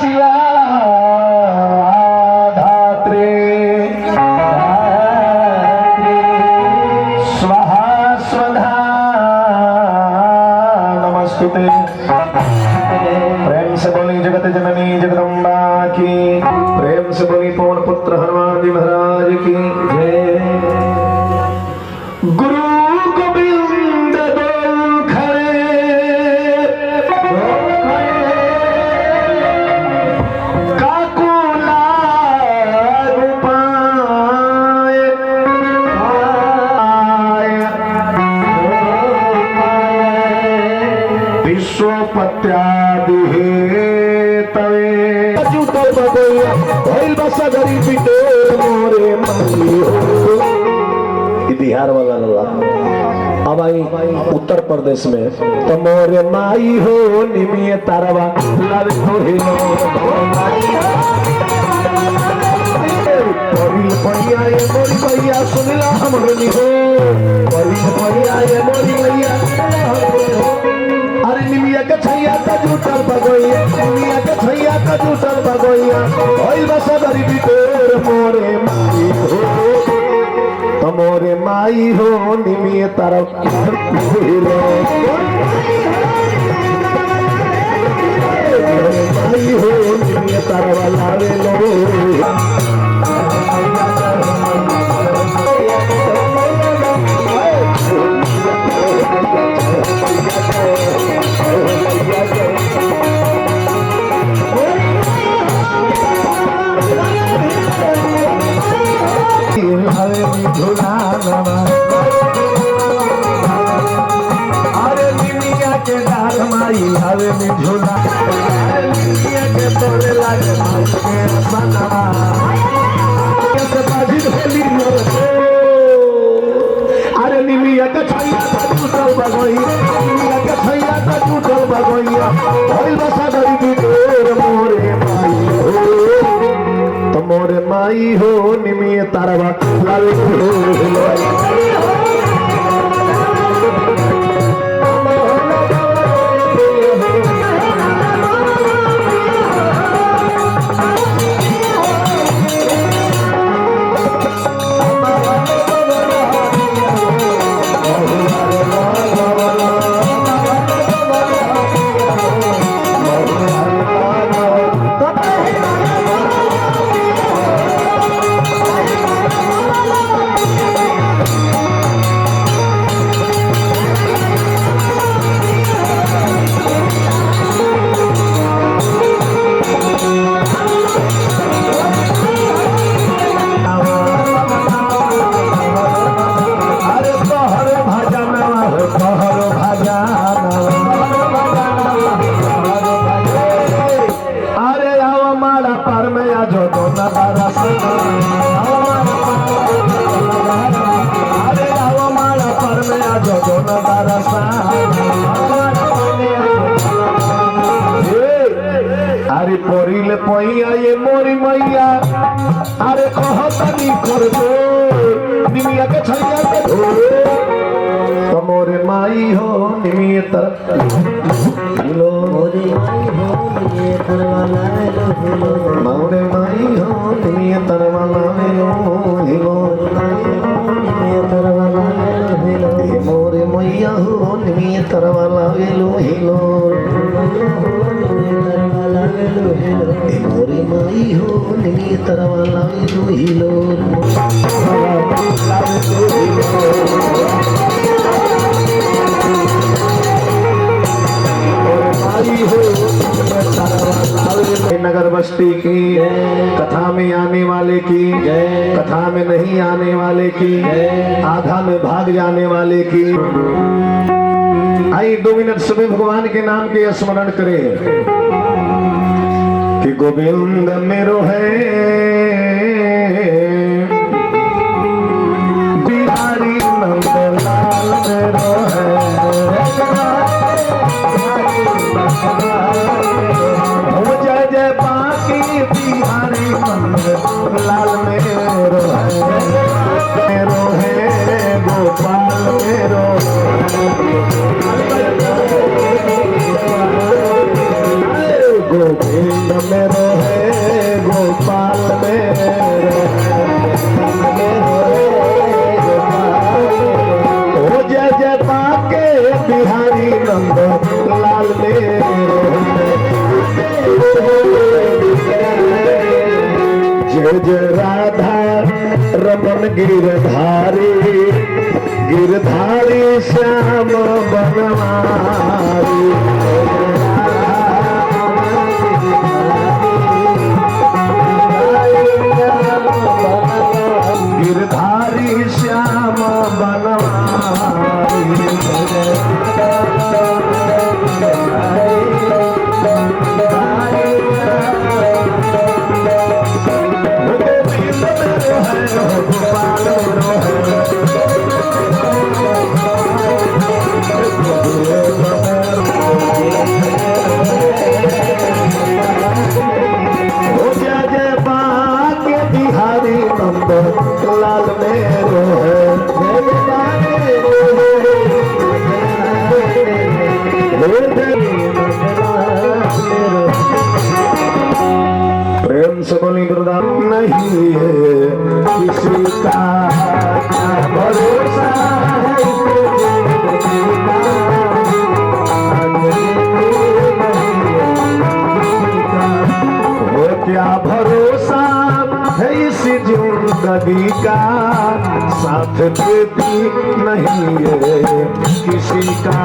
शिवा धात्रे स्वाहा स्वधा नमस्तुते। प्रेम से बोली जगत जननी जगदम्बा की, प्रेम से बोली पवन पुत्र हनुमान जी महाराज की जय। गुरु गोविंद दो खड़े काकुला रूपाय विश्वपत्यादि तवे जूतल बगैया भइल बसा गरीबी तोर मोरे माई हो। बिहार वाला लल्ला। अब आई उत्तर प्रदेश में तो मोरे माई हो निमिये तारवा लावे तो हिलो परिल पैया ये मोरी भैया सुनला हमरो नि हो। परिल पैया ये मोरी भैया अरे निमिया के छैया का जूटल बगैया, निमिया के छैया का जूटल बगैया भइल बसा गरीबी तोर मोरे माई हो। मोरे माई हो निमिये तरफ माई हो निमिये तरफ लावे लो। अरे निमिया के डाल माई हवे में झूला, अरे निमिया के तोरे लागे माई के सनवा कैसे बाजी होली मोरे। अरे निमिया के छैया का टूटल बगैया, निमिया के छैया का टूटल बगैया भइल बसा गरीबी तोर मोरे माई हो। तो मोरे माई हो निमिये तारवा लावे हो। अरे परिल पैया ये मोरी मैया अरे कहतनी कर दो निमिया के छैया के धो। तो मोरे माई हो निमिये तरफ हिलो, मोरे माई हो निमिये तरवा लावे लो। मोरे माई हो निमिये तरवा लावे लो हिलो, मोरे मैया हो निमिये तरवा लावे लो हिलो। मोरे माई हो निमिये तरवा लावे लो हिलो। नगर बस्ती की कथा में आने वाले की, कथा में नहीं आने वाले की, आधा में भाग जाने वाले की। आई 2 मिनट सभी भगवान के नाम के स्मरण करें कि गोविंद मेरो है बिहारी नंदलाल मेरो है। जय जय बाकी बिहारी नंदलाल मेरो है गोपाल मेरो। गोविंद मेरो जय जय राधा रमन गिरधारी गिरधारी श्याम बनवारी गिरधारी श्याम बनवारी लाल मेरो प्रेम से बोली गुरुदान नहीं है किसी का भरोसा वो क्या भरोसा है इस जिंदगी का साथ देती नहीं है किसी का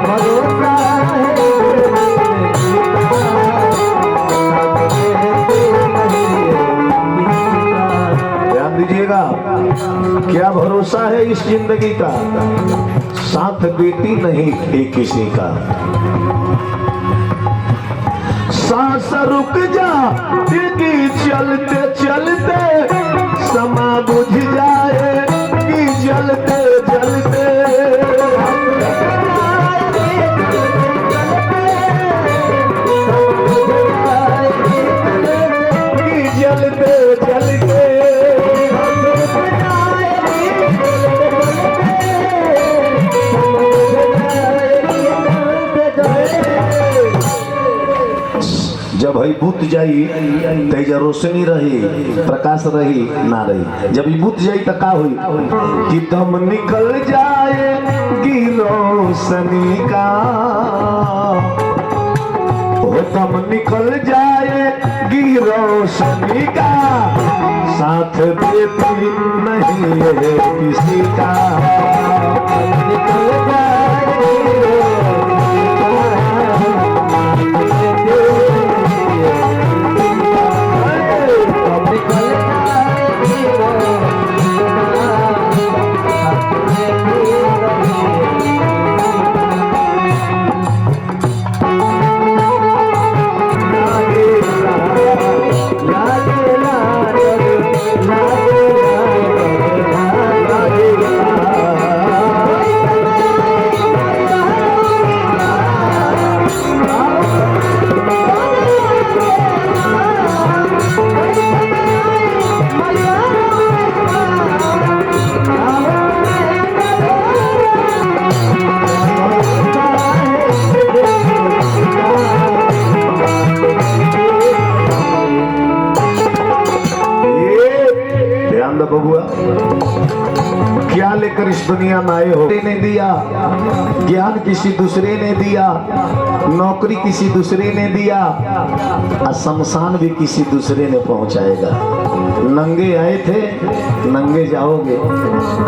भरोसा ध्यान दीजिएगा क्या भरोसा है इस जिंदगी का साथ देती नहीं है किसी का सांस रुक जा कि चलते चलते समा बुझ जाए कि जलते जलते कि जलते जलते जब भाई बुत जाई तेजा रोशनी रही प्रकाश रही ना रही जब बुत जाई तो का हुई कि दम निकल जाए कि रोशनी का वो दम निकल जाए कि रोशनी का साथ देती नहीं है किसी का निकल जाए बबुआ क्या लेकर इस दुनिया में आए हो ने दिया ज्ञान किसी दूसरे ने दिया नौकरी किसी दूसरे ने दिया और शमशान भी किसी दूसरे ने पहुंचाएगा नंगे आए थे नंगे जाओगे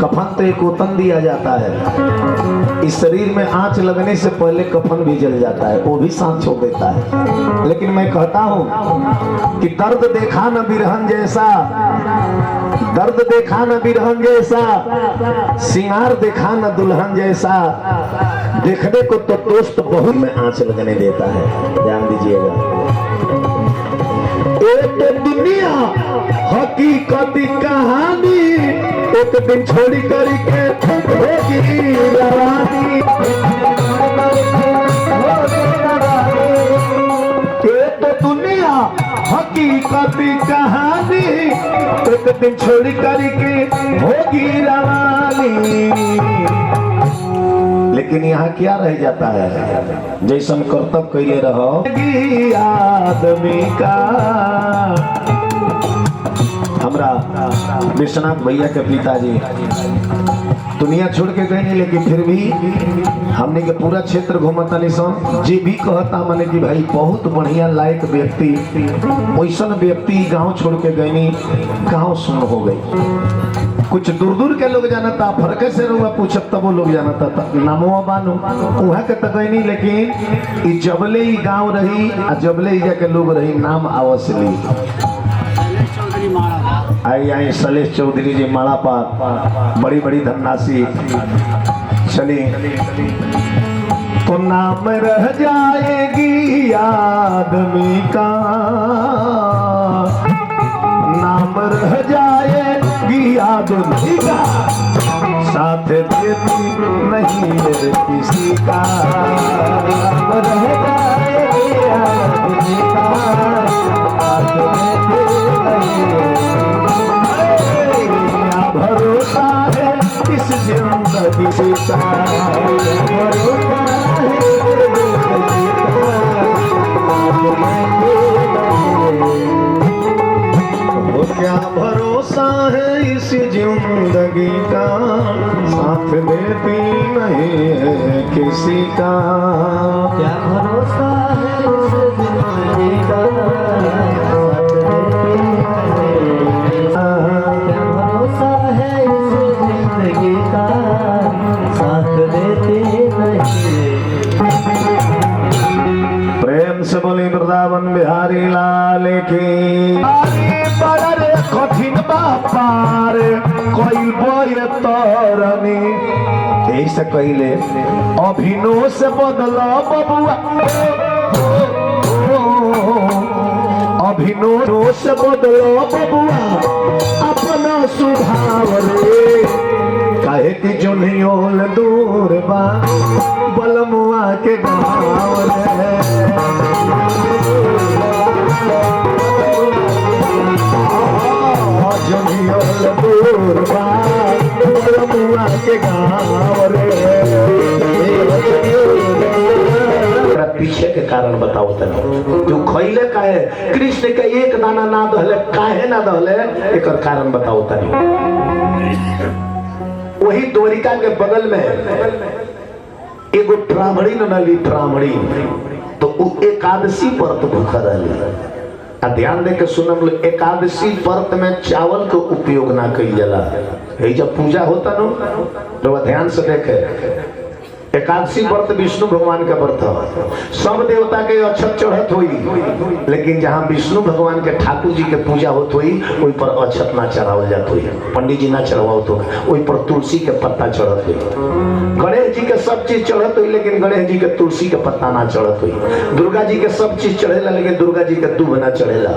कफन तो एक उतन दिया जाता है इस शरीर में आंच लगने से पहले कफन भी जल जाता है वो भी सांस छोड़ देता है लेकिन मैं कहता हूं कि दर्द देखा न बिरहन जैसा दर्द देखा न बिरहन जैसा सिंगार देखा न दुल्हन जैसा देखने को तो दोस्त बहुत में आंच लगने देता है ध्यान दीजिएगा एक दुनिया हकीकत कहानी एक दिन छोड़ी करके होगी रवानी एक दुनिया हकीकत कहानी एक दिन छोड़ी करके होगी रवानी लेकिन यहाँ क्या रह जाता है जैसन कर्तव्य कैले रहो आदमी का हमरा विश्वनाथ भैया के पिताजी दुनिया छोड़ के गए नहीं, लेकिन फिर भी हमने के पूरा क्षेत्र घूमता नहीं सन। जी भी कहता माने कि भाई बहुत बढ़िया लायक व्यक्ति, वैसा व्यक्ति गांव छोड़ के गए नहीं, गांव सुन हो गई। कुछ दूर दूर के लोग जाना था, फर्क से रुआ पूछत तब वो लोग जाना था नामो बानो वहाँ के तक नहीं, लेकिन जबले ही गांव रही जबले ही जाके लोग रही नाम आवश्यली आई आई सलेश चौधरी जी माड़ा पार बड़ी बड़ी धनराशि चली तो नाम रह जाएगी आदमी का, नाम रह जाएगी आदमी का, साथ देती नहीं है किसी का, नाम रह जाएगी आदमी का, साथ देती भरोसा है इस जिंदगी का, भरोसा है क्या भरोसा है इस जिंदगी का, साथ देती नहीं है किसी का, क्या भरोसा है इस जिंदगी का, प्रेम से बोली वृंदावन बिहारी लाल की। कठिन बापार कोई बोय तरनी ऐसे कहले अभिनव से बदला बबुआ, अभिनव से बदला बबुआ अपना स्वभाव रे, काहे कि जो नहीं होल दूर बा बलमुआ के गाँव रे, जो नहीं होल दूर बा बलमुआ के गाँव रे। पीछे के कारण बताओ तने तू खैले काहे कृष्ण के एक दाना ना दहले काहे ना दहले एक कारण बताओ तने। वही द्वारिका के बगल में एगो ब्राह्मणी नली, ब्राह्मणी तो एकादशी व्रत भूखा रही। ध्यान दे के सुनम, एकादशी व्रत में चावल का उपयोग ना कई जाला। जब पूजा होता नो तो ध्यान से देखे, एकादशी व्रत विष्णु भगवान का व्रत है, सब देवता के अक्षत चढ़त हुई, लेकिन जहाँ विष्णु भगवान के ठाकुर जी के पूजा होत हुई वही पर अक्षत ना चढ़ावल जात हुई, पंडित जी ना चढ़ावत हो, वही पर तुलसी के पत्ता चढ़त हुई। गणेश जी के सब चीज चढ़त हुई, लेकिन गणेश जी के तुलसी के पत्ता ना चढ़त हुई। दुर्गा जी के सब चीज चढ़ेला, लेकिन दुर्गा जी के दूब ना चढ़ेला।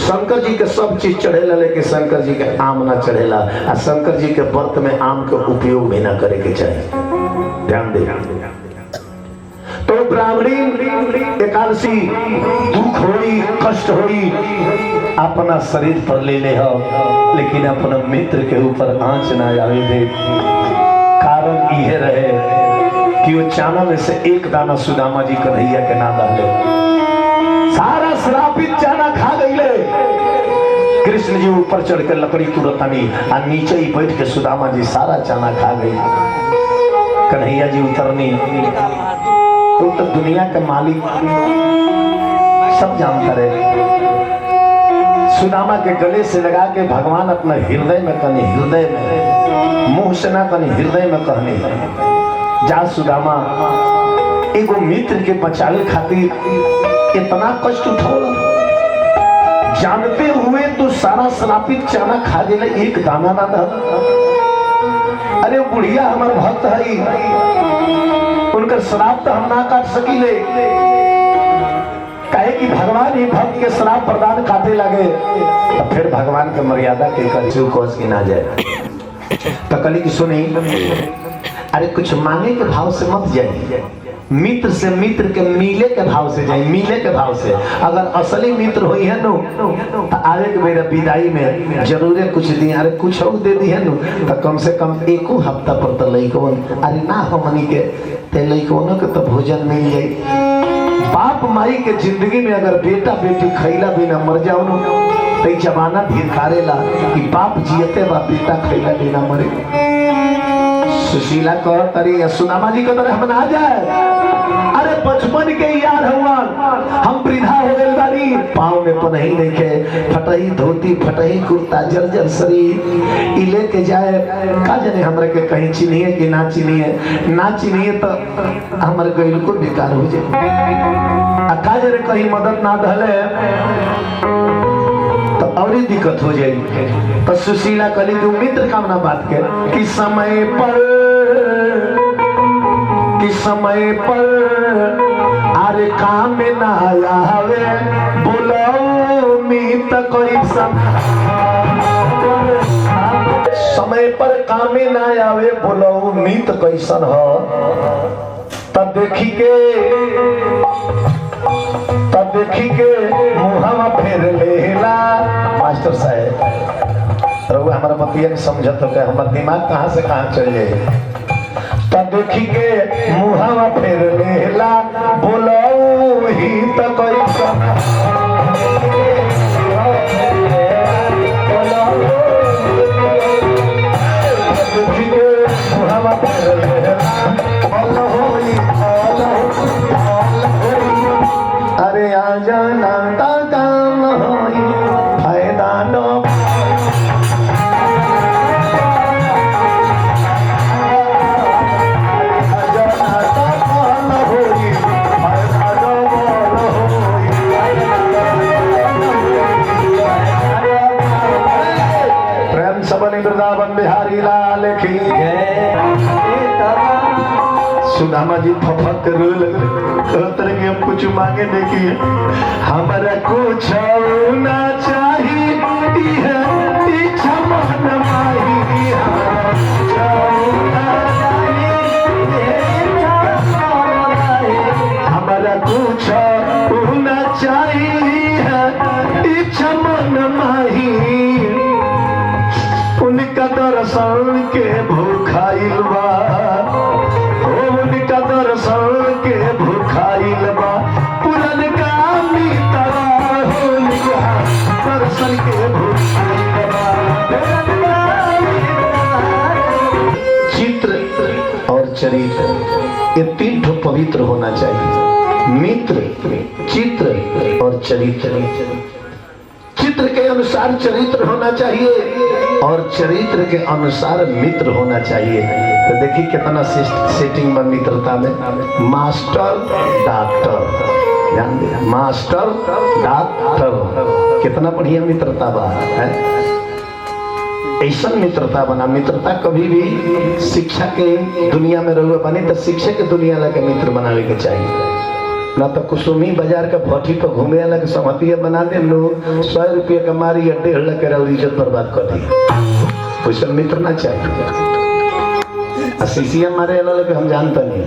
शंकर जी के सब चीज चढ़ेला, लेकिन शंकर जी के आम ना चढ़ेला। और शंकर जी के व्रत में आम के उपयोग भी ना करे के चाहिए। ध्यान दे। तो ब्राह्मणी एकादशी दुख होई कष्ट होई अपना शरीर पर ले ले हो, लेकिन अपना मित्र के ऊपर आंच ना आवे दे। कारण यह रहे कि वो चाना में से एक दाना सुदामा जी कन्हैया के ना डाले, सारा श्रापित चाना खा गईले। कृष्ण जी ऊपर चढ़ के लकड़ी तुरतानी और नीचे ही बैठ के सुदामा जी सारा चाना खा गई। कन्हैया जी उतरनी तो दुनिया के मालिक सब जानता रहे। सुदामा के गले से लगा के भगवान अपना हृदय में कहनी, हृदय में मुंह से ना कहनी, हृदय में कहनी, जा सुदामा एगो मित्र के बचावे खातिर इतना कष्ट उठाओ, जानते हुए तो सारा श्रापित चाना खा गए, एक दाना ना दे। अरे बुढ़िया हमार भक्त है, उनका श्राप तो हम ना काट सकीले, कहे कि भगवान ही भक्त के श्राप प्रदान काटे लगे, तो फिर भगवान के मर्यादा के कंचू कोस की ना जाए। तो कली की सुनी, अरे कुछ मांगे के भाव से मत जाइए, मित्र से मित्र के मिले के भाव से जाए, मिले के भाव से। अगर असली मित्र हुई है नो तो आवे के मेरा विदाई में जरूर कुछ दी, अरे कुछ और दे दी है नो तो कम से कम एको हफ्ता पर तो लइकवन, अरे ना हमनी के ते लइकवनों के तो भोजन मिल जाए। बाप माई के जिंदगी में अगर बेटा बेटी खैला बिना मर जाओ नो तई जमाना धिकारेला कि बाप जियते बा पिता खैला बिना मरे। सुशीला कह तरी सुदामा जी को तरह हम ना जाए, अरे बचपन के यार हुआ हम वृद्धा हो गए बारी, पाँव में पनही देखे, फटही धोती फटही कुर्ता जर्जर शरीर इले के जाए का जाने हमरा के कहीं चिन्हिए कि ना चिन्हिए तो हमारे गैल को बेकार हो जाए। का जाने कहीं मदद ना धले तो और ही दिक्कत हो जाएगी। तो सुशीला कली की मित्र कामना बात के कि समय पर अरे काम में ना आवे बोलो मीत कोई समय पर काम में ना आवे बोलो मीत कैसन हो। तब देखी के मुहावा फेर लेला। मास्टर साहब रघु हमारा बतिया नहीं समझत हो, हमारा दिमाग कहाँ से कहाँ चल जाए। तब देखी के मुहावा फेर लेला बोलो ही तो कोई देखी के मुहावा फेर लेला अरे आ जाना काम होई फायदा नो प्रेम सबनी वृंदावन बिहारी लाल की सुदामा जी फफक रोल तरह के हम कुछ मांगे देखिए हमारा कुछ ना चाहिए इच्छा मन माही हमारा कुछ ना चाहिए इच्छा मन माही उनका दर्शन के भूखाइल बा दर्शन के भूखाइल बा पुरन का मितवा होलिया दर्शन के भूखाइल बा। चित्र और चरित्र ये तीन ठो पवित्र होना चाहिए। मित्र चित्र और चरित्र। चित्र के अनुसार चरित्र होना चाहिए और चरित्र के अनुसार मित्र होना चाहिए। तो देखिए कितना सेटिंग में मित्रता में मास्टर डॉक्टर, ध्यान दिया, मास्टर डॉक्टर कितना बढ़िया मित्रता बा है। ऐसा मित्रता बना। मित्रता कभी भी शिक्षा के दुनिया में रहुए बने तो शिक्षा के दुनिया लगे मित्र बनाने के चाहिए। ना तो कुसुमी बाजार का भट्टी पर घूमे वाला के समतिया बना दे लोग 100 रुपये का मारी 1.5 लाख का इज्जत बर्बाद कर दी। वैसा मित्र ना चाहिए। सीसिया मारे वाला हम जानता नहीं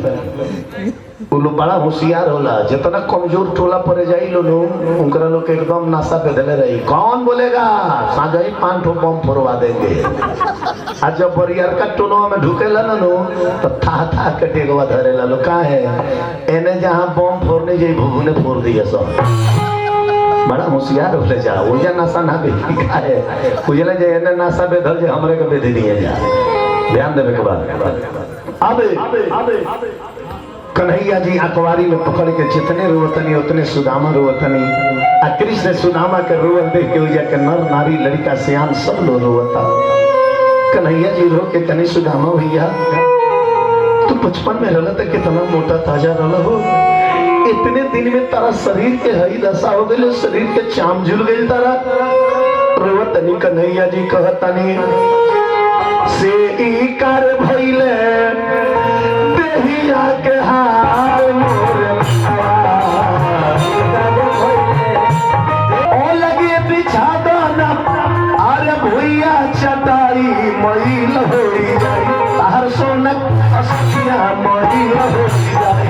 वो लोग बड़ा होशियार होला। जितना कमजोर टोला पड़े जाई लो उनकरा लोग एकदम नाशा पे धले रही। कौन बोलेगा साझाई 5 ठो बम फोड़वा देंगे। आज जब बरियार का टोला में ढुकेला ना नो तो था के टेगवा धरेला लो का है एने जहाँ बम फोड़ने जाई भूने फोड़ दिया सब। बड़ा होशियार होले जा उजा नाशा ना बेची का है उजला जे एने नाशा पे धर जे हमरे के बेच दिए जा। ध्यान देवे के बाद अब कन्हैया जी अखबारी में पकड़ के जितने रोवतनी उतने सुदामा रोवतनी। कृष्ण सुदामा के रोवल देख के उजा के नर नारी लड़का सियान सब लोग रोवता। कन्हैया जी रो के तनी सुदामा भैया तू बचपन में रहला था कितना मोटा ताजा रहला हो। इतने दिन में तारा शरीर के हई दशा हो गई, शरीर के चाम झुल गई तारा। रोवतनी कन्हैया जी कहतनी से ई कर भइले देहिया के हाल मोरे ओ लगे बिछा दो ना अरे भैया चटाई मैल हो जाई हर सोनक अस्तिया मैल हो जाई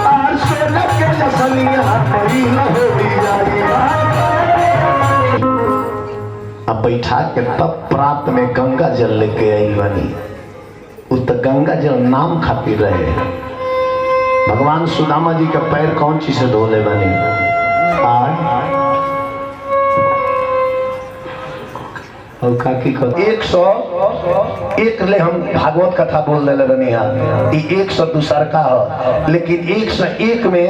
हर सोनक के जसलिया मैल हो जाई। अब बैठा के तब प्रात में गंगा जल लेके आई बनी। उस गंगा जल नाम खातिर रहे। भगवान सुदामा जी का पैर कौन चीज से धोले बनी और काकी को 101 ले हम भागवत कथा बोल रहे रनिया 100 दूसर का हो, लेकिन 101 में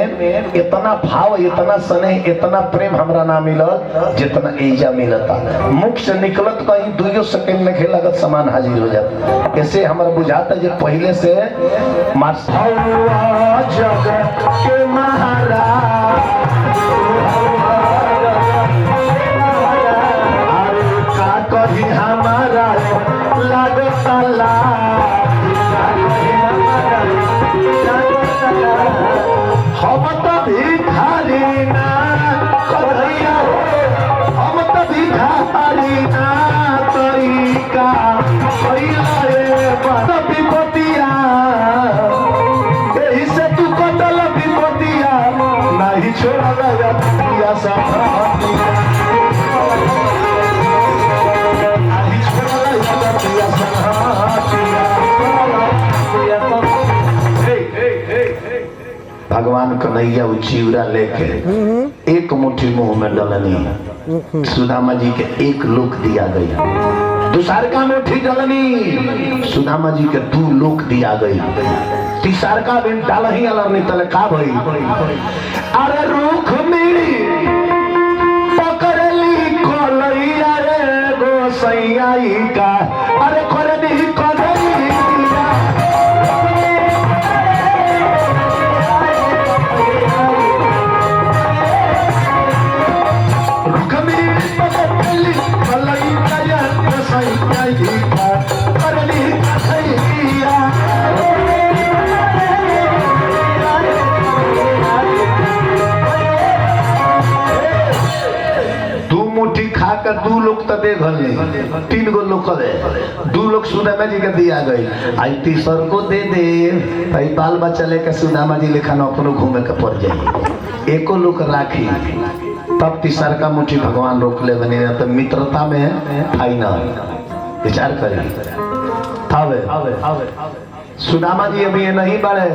इतना भाव, इतना स्नेह, इतना प्रेम हमरा ना मिलल जितना एजा मिलता। मुख से निकलत कहीं 2 सेकंड में खेलागत सामान हाजिर हो जाता। ऐसे हमारा बुझाता जो पहले से जगत के महाराज कहीं हमारा लागता हम तो भिखारी ना कन्हैया, हम तो भिखारी ना तरीका विपतिया, यही से तू कटल विपतिया नहीं छोड़ा गया सब भगवान कन्हैया चिवरा लेके एक मुट्ठी मुंह में डलनी, सुदामा जी के 1 लोक दिया गया। दूसर का मुट्ठी डलनी, सुदामा जी के 2 लोक दिया गई। तीसर का बिन डाल ही अलग नहीं तले का भई। अरे रूख मिली पकड़ली कोलैया रे गोसैया का, अरे करनी खाकर 2 लोग तो दे घल नहीं, 3 गो लोग है, 2 लोग सुदामा जी के दिया गई। आई तीसर को दे दे भाई, बाल बच्चा लेकर सुदामा जी लेखा अपनो घूमे के पड़ जाए। 1 लोग राखी, तब तीसर का मुट्ठी भगवान रोक ले बने। तो मित्रता में फाइनल विचार करें। सुदामा जी अभी ये नहीं बढ़े,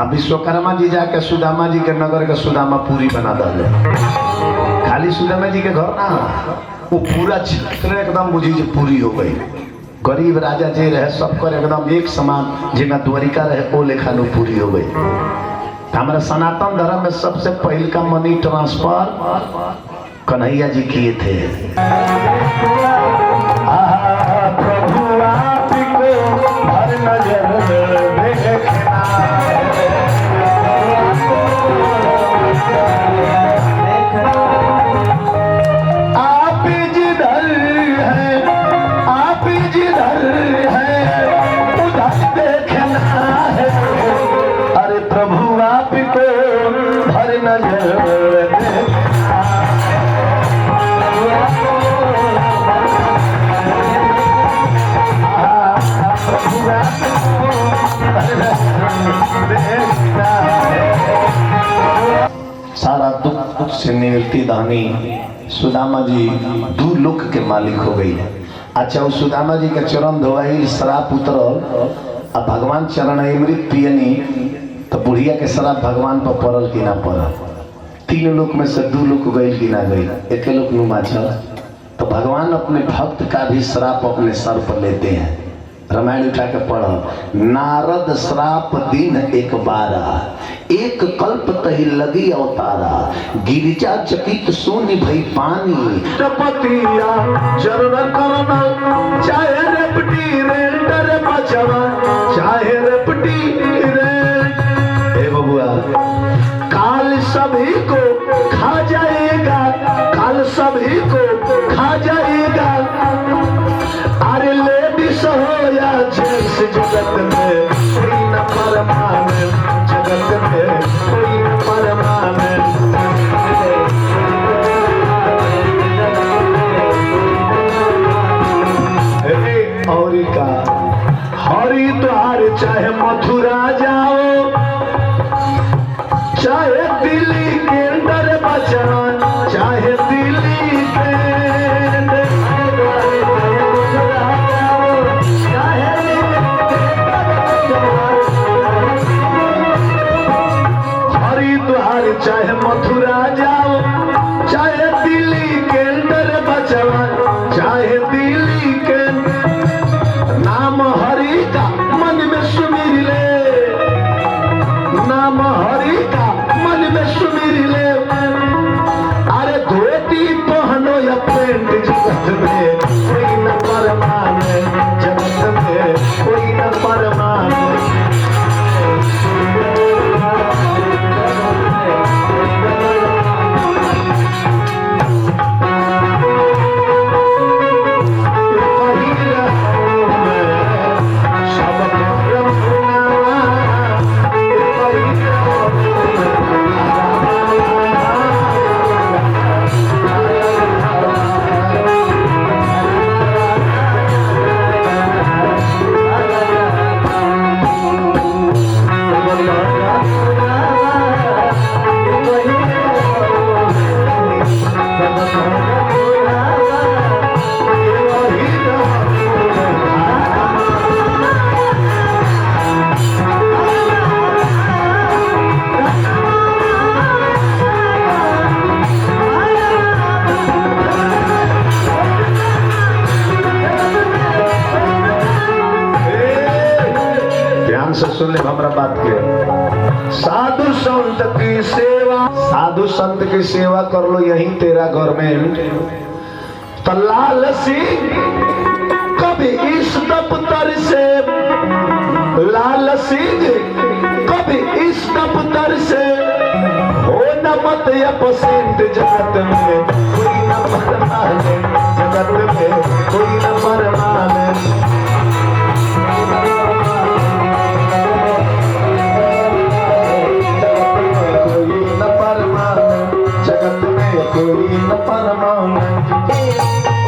अब विश्वकर्मा जी जाके सुदामा जी के नगर के सुदामा पूरी बना डाले। खाली सुदामा जी के घर ना, वो पूरा क्षेत्र एकदम बुझी जो पूरी हो गई। गरीब राजा जे रहे सबकर एकदम एक समान, जिना द्वारिका रहे वो लेखानु पूरी हो गई। हमारे सनातन धर्म में सबसे पहले का मनी ट्रांसफर कन्हैया जी किए थे। प्रभु आपको हर नजर देखना, आप जिधर है, आप जिधर है उधर देखना है। अरे प्रभु आपको हर नजर सारा दुख से निवृत्ति दानी सुदामा जी 2 लोक के मालिक हो गई। अच्छा, उस सुदामा जी के चरण धोवाई, श्राप उतरल। अब भगवान चरण अमृत पियनी तो बुढ़िया के श्राप भगवान पर पड़ल कि ना पड़ल। 3 लोक में से 2 लोक गई कि ना गई, 1 लोक नुमा चल। तो भगवान अपने भक्त का भी श्राप अपने सर पर लेते हैं। रामायण उठा के पढ़। नारद श्राप दिन 1 बारा, 1 कल्प तही लगी अवतारा। गिरिजा चकित सोनी भई पानी, टपतिया चरण करना चाहे रेपटी रेंटर बचवा, चाहे रेपटी रे। ए बबुआ, काल सभी को खा जाएगा, काल सभी को खा जाएगा। अरे लेडीज हो या जेंट्स, जगत में कोई न परमानेंट, जगत में कोई न परमानेंट। और का हरिद्वार चाहे मथुरा जाओ, चाहे दिल्ली के अंदर बचान, चाहे दिल्ली के हरिद्वार चाहे मथुरा जाओ, से सुन ले हमारा बात के। साधु संत की सेवा, साधु संत की सेवा कर लो यही तेरा गवर्नमेंट। तो लालसी कभी इस दफ्तर से, लालसी कभी इस दफ्तर से हो न मत या पसंद। जगत में कोई न परमाने, जगत में कोई न परमाने। कोई न परमाने, जगत में कोई न परमाने।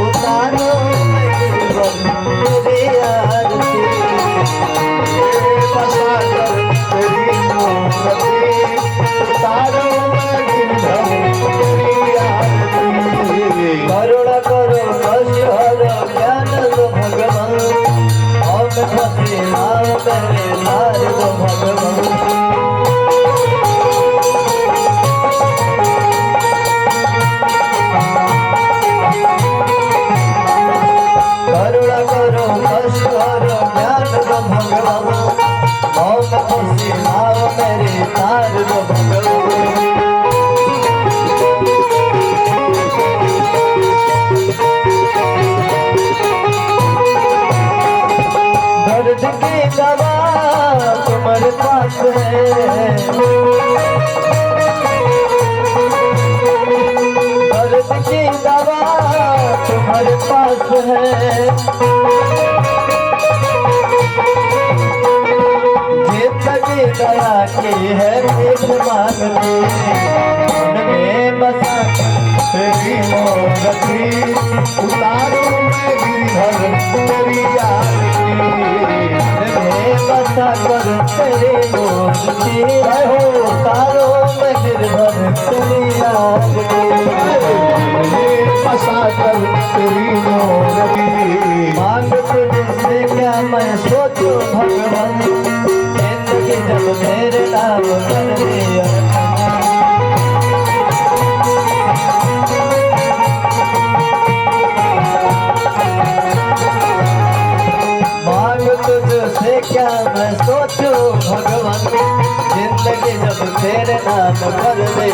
उतारो मेरे यार से, बसा कर तेरी मोहब्बतें, उतारो मैं गिरधर तेरी आरती। करुणा करो कष्ट हरो ज्ञान दो भगवान, और फंसे नाम मेरे मार दो भगवान। करुणा करो कष्ट हरो ज्ञान दो भगवान, और फंसे नाम मेरे मार दो भगवान। दर्द की दवा तुम्हारे पास है, दर्द की दवा तुम्हारे पास है। जिंदगी दया की है भीख मांगती, उनमें बसा तेरी मोहब्बतें, उतारो मैं गिरधर तेरी आरती। बसा कर तेरे मूर्ति हो, तारो में गिरधर तेरी आरती। बसा कर तेरी मोहब्बतें, मांग तुझसे क्या मैं सोचूं भगवान, जिंदगी जब मेरे नाम कर दिया। मांग तुझसे क्या मैं सोचूं भगवान, जिंदगी जब तेरे नाम कर दे।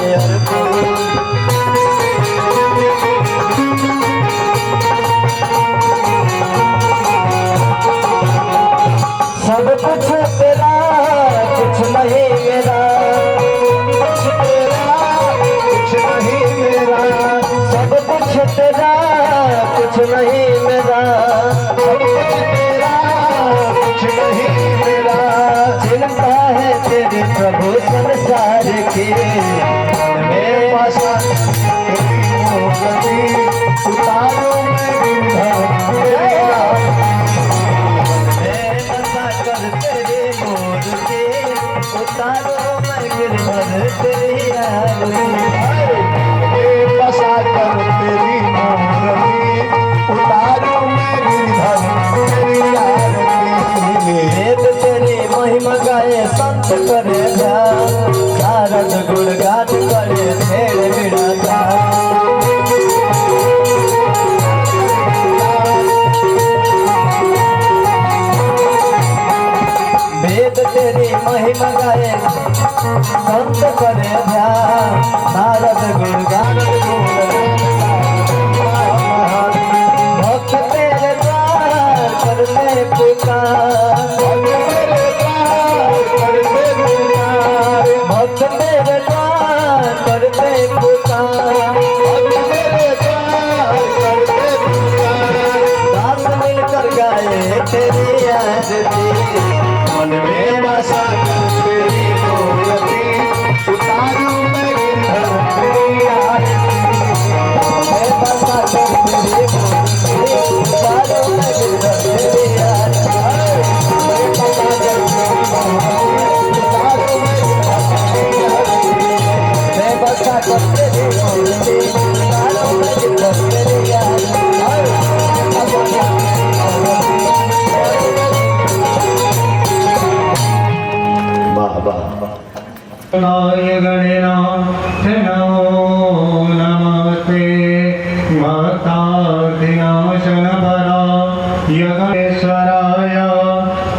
सब कुछ तेरा कुछ नहीं मेरा, कुछ तेरा कुछ नहीं मेरा। सब कुछ तेरा कुछ नहीं मेरा, सब कुछ तेरा कुछ नहीं मेरा। चिंता है तेरे प्रभु संसार की, मैं बसा तेरी मोहब्बतें, उतारो मैं गिरधर तेरी आरती। मैं बसा कर तेरे मूर्ति, उतारो मैं गिरधर तेरी आरती। मैं बसा कर तेरी मोहब्बतें, उतारो मैं गिरधर तेरी आरती। वेद तेरी महिमा गाए संत करे ध्यान, शारद गुणगान करे छेड़ बिड़ाता। वेद तेरी महिमा गाए संत करे ध्यान, शारद गुणगान भक्त तेरे द्वार करते पुकार, भक्त तेरे द्वार करते पुकार। दास मिलकर गाए तेरी आरती, मन में बसा कर तेरी मोहब्बतें, उतारो मैं गिरधर तेरी आरती। मैं बसा कर तेरी मूर्ति, उतारो मैं गिरधर तेरी आरती। मैं बसा कर तेरी मोहब्बतें, उतारो मैं गिरधर तेरी आरती। मैं बसा कर तेरी मूर्ति, उतारो मैं गिरधर तेरी आरती। वाह वाह। नाय गणनाथ नमो नमस्ते, माता विनाशन भरा यज्ञेश्वराय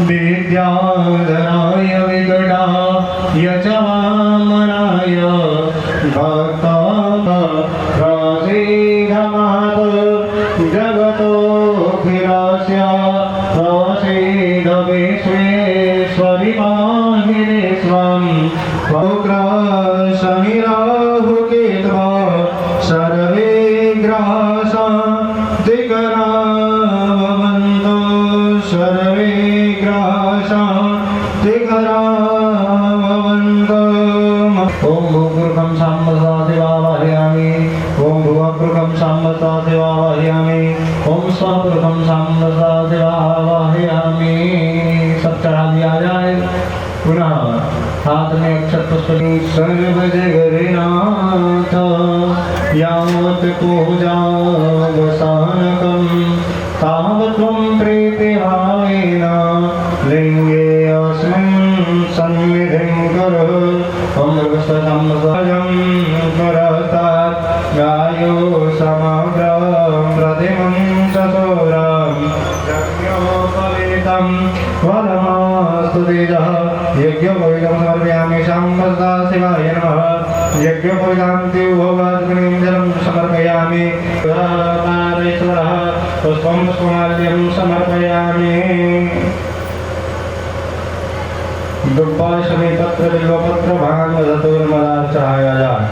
विद्याधराय यजमामनाय भक्तप्रसीदमहत् जगतोऽखिलस्य प्रसीद विश्वेश्वरि पाहिने स्वम् उग्रशनिराहुकेतवा सर्वे ग्रासा दिगरावन्तु सर्वे ग्रासा दिगरावन्तु ॐ भूगुरुकं साम्बसादिवावहयामि ॐ भुवगुरुकं साम्बसादिवावहयामि ॐ स्वगुरुकं साम्बसादिवावहयामि सब चढ़ा दिया जाए। पुनः हाथ में अक्षत पुष्प सर्वजगन्नाथ यावत् पूजावसानकं तावत् त्वं प्रीतिभावेन लिङ्गे अस्मिन् सन्निधिं कुरु। ॐ मृगस्वसंसजं पुरस्तात् गायो समग्रं प्रतिमं चतुरं यज्ञोपवीतं वदमास्तु तेजः यज्ञोपवीतं समर्पयामि शाम्बदा शिवाय नमः। यज्ञोपवीतान्ति भोगाग्निं जलं समर्पयामि पारेश्वरः पुष्पं पुष्पमाल्यं समर्पयामि। दुर्वाशमीपत्र बिल्वपत्र भाङ्गधतुर्मदार्चाय जाय।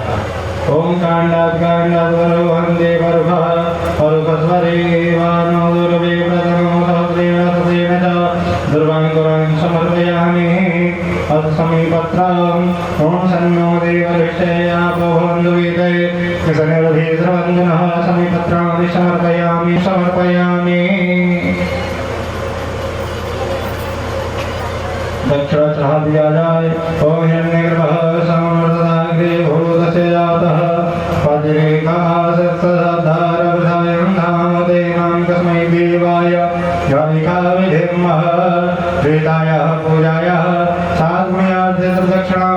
ॐ काण्डाद् वन्दे वरुभः वरुखस्वरे वानो दुर्वे प्रथमो सहस्रेण सहस्रेण च दुर्वाङ्कुरान् समर्पयामि। समीपत्रम् ॐ सन्नो देवऋषयापो भवन्तु वेदे सनिर्भीर्वन्दनः समीपत्राणि समर्पयामि समर्पयामि। दक्षिणा चढ़ा दिया जाए। ओम हिरण्यगर्भः समवर्तदाग्रे भूत